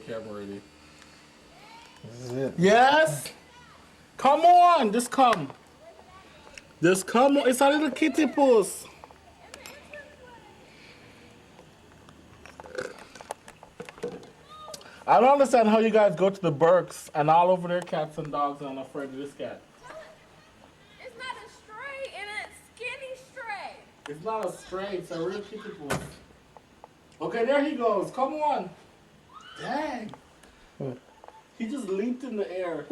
camera ready. This is it. Yes! Come on! Just come. Just come on. It's a little kitty puss. I don't understand how you guys go to the Burks and all over their cats and dogs and I'm afraid of this cat. It's not a stray and a skinny stray. It's not a stray, it's a real kitty puss. Okay, there he goes. Come on. Dang. He just leaped in the air.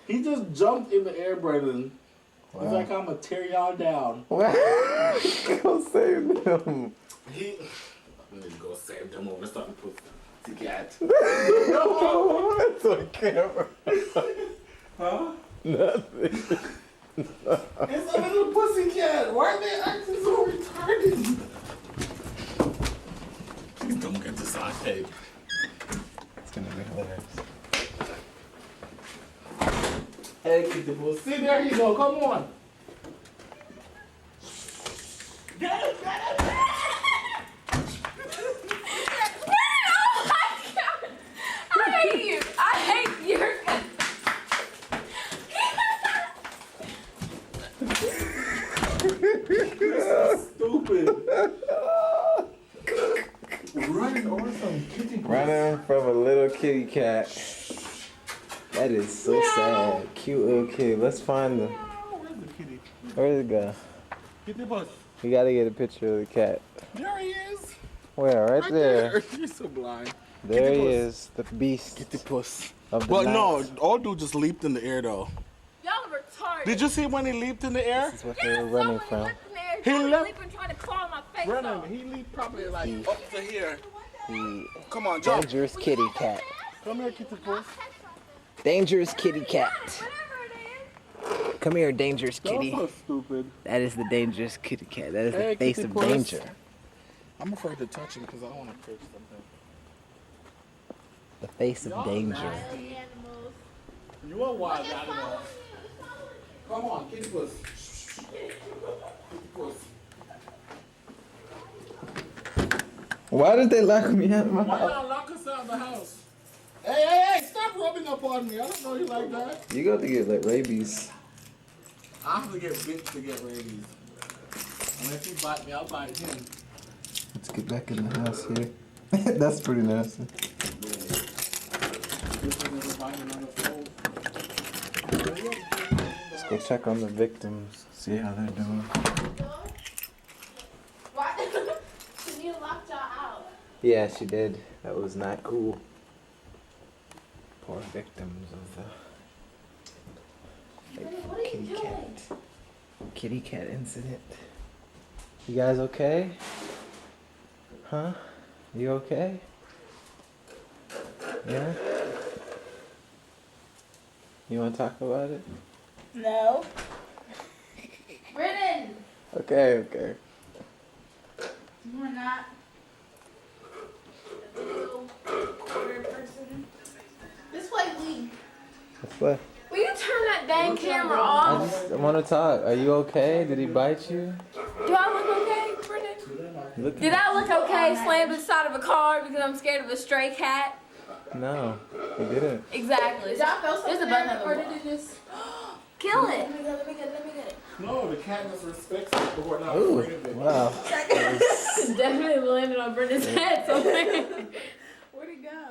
He just jumped in the air, Brendan. Wow. He's like, I'm gonna tear y'all down. Go save them. He. I'm gonna go save them over something pussy cat. No, it's on camera. Huh? Nothing. It's a little pussy cat. Why are they acting so retarded? Please don't get this on tape. It's gonna be hilarious. Hey, kitty puss. See, there you go. Come on. Get it, get it. I hate you. I hate your. Stupid. Running over some kitty puss. Running from a little kitty cat. That is so sad. Cute little kitty. Let's find them. Where's the kitty? Where'd it go? Kitty puss. We gotta get a picture of the cat. There he is. Where? Right there. You're so blind. There Kitty he puss. is. The beast Kitty puss. of the But night. no, old dude just leaped in the air though. Y'all are retarded. Did you see when he leaped in the air? This is what they were running from. He left- Leaping, trying to claw my face Brennan, off. he leaped probably like up to here. The Come on, jump. dangerous kitty cat. Come here, kitty puss. Dangerous kitty cat. Whatever it is. Come here, dangerous That was kitty. so stupid. That is the dangerous kitty cat. That is Hey, the face kitty of puss. danger. I'm afraid to touch him because I want to catch something. The face of Y'all danger. nasty. You a wild animal. Come on, kitty puss. Kitty puss. Why did they lock me out of my Why house? not lock us out of the house? Hey, stop rubbing up on me. I don't know you like that. You got to get like rabies. I have to get bit to get rabies. Unless he bite me, I'll bite him. Let's get back in the house here. That's pretty nasty. Let's go check on the victims, see how they're doing. Why? Tania locked y'all out. Yeah, she did. That was not cool. Poor victims of the What are you kitty doing? cat. Kitty cat incident. You guys okay? Huh? You okay? Yeah? You want to talk about it? No. Brennan, Okay. you are not a video order person. This way, Lee. Let's play. Will you turn that dang camera I off? just want to talk. Are you okay? Did he bite you? Do I look okay, Brennan? Look. Did I look okay slammed inside of a car because I'm scared of a stray cat? No, he didn't. Exactly. Did y'all feel There's a something button there, on the or wall. did it just? Kill it. Let me get it. No, the cat just respects it, but we're not Ooh, afraid of it. wow. Definitely landed on Brendan's head something. Where'd it go?